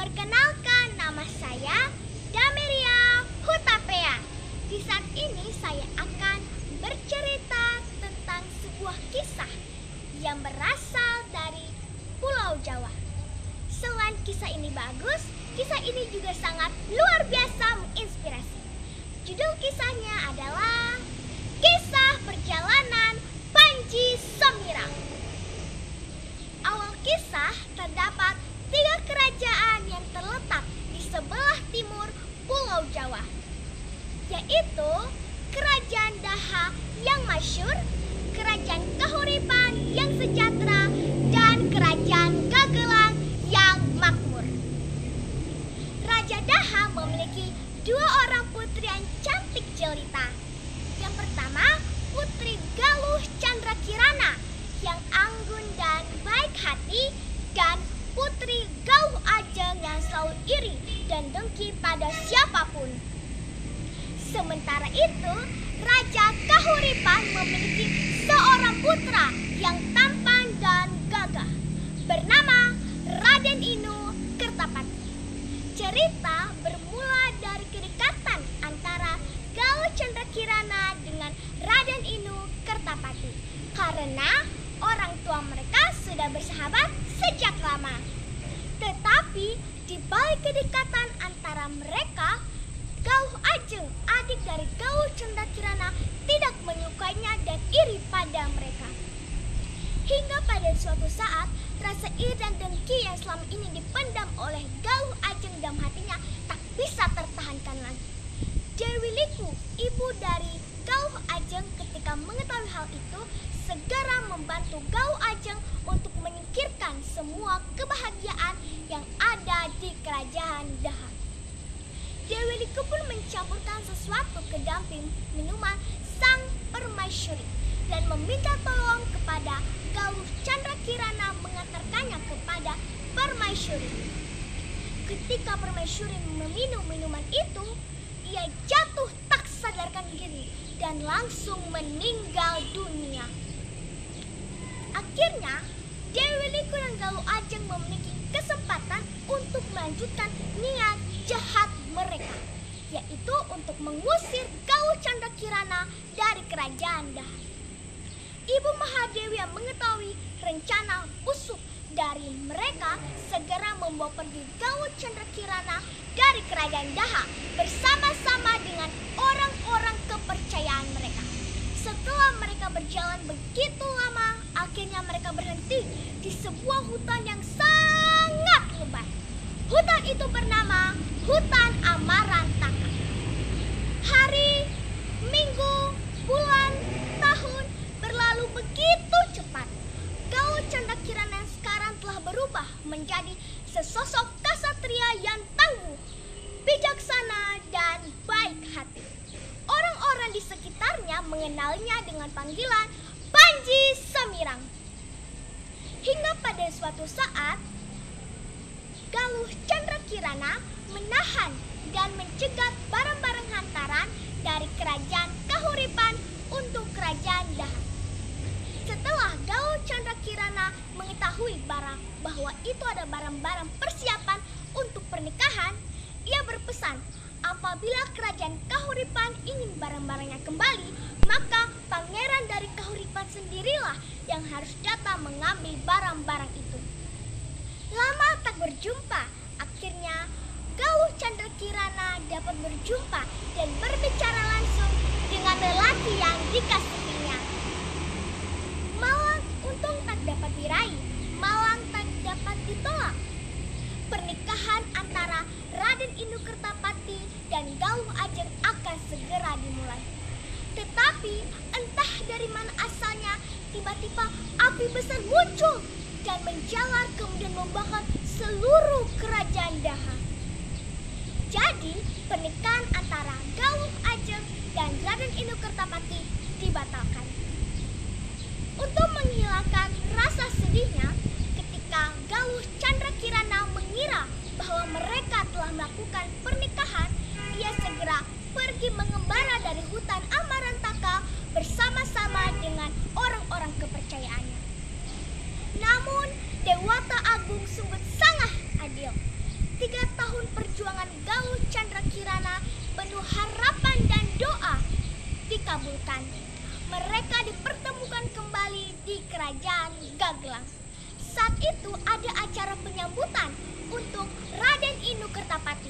Perkenalkan, nama saya Dameria Hutapea. Di saat ini saya akan bercerita tentang sebuah kisah yang berasal dari Pulau Jawa. Selain kisah ini bagus, kisah ini juga sangat luar biasa menginspirasi. Judul kisahnya adalah Kisah Perjalanan Panji Semirang. Awal kisah terdapat 3 kerajaan yang terletak di sebelah timur Pulau Jawa, yaitu Kerajaan Daha yang masyhur, Kerajaan Kahuripan yang sejahtera, dan Kerajaan Gagelang yang makmur. Raja Daha memiliki 2 orang putri yang cantik jelita. Yang pertama, Putri Galuh Candrakirana yang anggun dan baik hati, dan Putri Galuh Ajeng yang selalu iri dan dengki pada siapapun. Sementara itu, Raja Kahuripan memiliki seorang putra yang tampan dan gagah, bernama Raden Inu Kertapati. Cerita bermula dari kedekatan antara Galuh Candrakirana dengan Raden Inu Kertapati, karena orang tua mereka sudah bersahabat sejak lama. Tetapi di balik kedekatan antara mereka, Galuh Ajeng, adik dari Galuh Candrakirana, tidak menyukainya dan iri pada mereka. Hingga pada suatu saat, rasa iri dan dengki yang selama ini dipendam oleh Galuh Ajeng dalam hatinya tak bisa tertahankan lagi. Dewi Liku, ibu dari Galuh Ajeng, ketika mengetahui hal itu, segera membantu Galuh Ajeng untuk menyingkirkan semua kebahagiaan yang ada di kerajaan Daha. Dewi Liku pun mencampurkan sesuatu ke dalam minuman sang permaisuri dan meminta tolong kepada Galuh Candrakirana mengantarkannya kepada permaisuri. Ketika permaisuri meminum minuman itu, ia jatuh tak sadarkan diri dan langsung meninggal dunia. Akhirnya, Dewi Liku dan Galuh Ajeng memiliki kesempatan untuk melanjutkan niat jahat mereka, yaitu untuk mengusir Galuh Candrakirana dari kerajaan Daha. Ibu Mahadewi yang mengetahui rencana busuk dari mereka segera membawa pergi Galuh Candrakirana dari kerajaan Daha bersama-sama dengan orang-orang kepercayaan mereka. Setelah mereka berjalan begitu lama, akhirnya mereka berhenti di sebuah hutan yang sangat lebat. Hutan itu bernama Hutan Amarantaka. Hari, minggu, bulan, tahun berlalu begitu cepat. Galuh Candrakirana yang sekarang telah berubah menjadi sesosok kasatria yang tangguh, bijaksana, dan baik hati. Orang-orang di sekitarnya mengenalnya dengan panggilan Panji Semirang. Hingga pada suatu saat, Galuh Candrakirana menahan dan mencegat barang-barang hantaran dari kerajaan Kahuripan untuk kerajaan Daha. Setelah Galuh Candrakirana mengetahui bahwa itu ada barang-barang persiapan untuk pernikahan, ia berpesan apabila kerajaan Kahuripan ingin barang-barangnya kembali, maka pangeran dari Kahuripan sendirilah yang harus datang mengambil barang-barang itu. Lama tak berjumpa, akhirnya Galuh Candrakirana dapat berjumpa dan berbicara langsung dengan lelaki yang dikasihinya. Malang untung tak dapat diraih, malang tak dapat ditolak. Pernikahan antara Raden Inu Kertapati dan Galuh Ajeng akan segera dimulai. Tetapi entah dari mana asalnya, tiba-tiba api besar muncul dan menjalar kemudian membakar seluruh kerajaan Daha. Jadi pernikahan antara Galuh Ajeng dan Raden Inu Kertapati dibatalkan. Untuk menghilangkan rasa sedihnya, ketika Galuh Candrakirana mengira bahwa mereka telah melakukan pernikahan, ia segera pergi mengembara dari hutan Amarantaka bersama-sama dengan orang-orang kepercayaannya. Namun Dewata Agung sungguh sangat adil. 3 tahun perjuangan Galuh Chandra Kirana penuh harapan dan doa dikabulkan. Mereka dipertemukan kembali di kerajaan Gagelang. Saat itu ada acara penyambutan untuk Raden Inu Kertapati,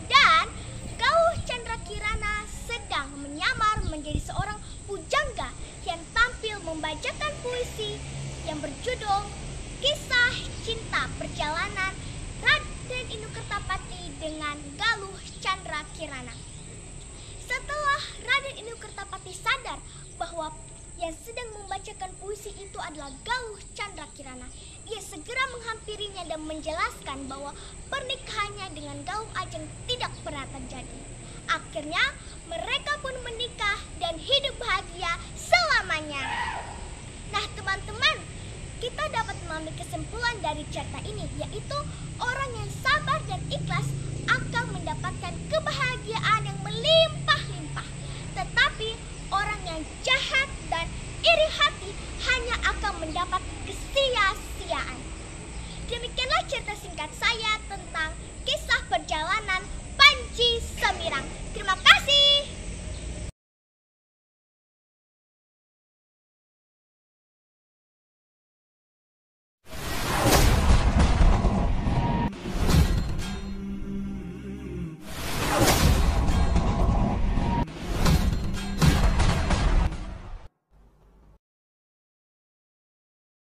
dan Galuh Chandra Kirana sedang menyamar menjadi seorang pujangga yang tampil membacakan puisi yang berjudul Kisah Cinta Perjalanan Raden Inu Kertapati dengan Galuh Chandra Kirana. Setelah Raden Inu Kertapati sadar bahwa yang sedang membacakan puisi itu adalah Galuh Chandra Kirana, ia segera menghampirinya dan menjelaskan bahwa pernikahannya dengan Galuh Ajeng tidak pernah terjadi. Akhirnya mereka pun menikah dan hidup bahagia selamanya. Nah teman-teman, kita dapat mengambil kesimpulan dari cerita ini, yaitu orang yang sabar dan ikhlas akan mendapatkan kebahagiaan yang melimpah-limpah. Tetapi orang yang jahat dan iri hati hanya akan mendapat kesia-siaan. Demikianlah cerita singkat saya tentang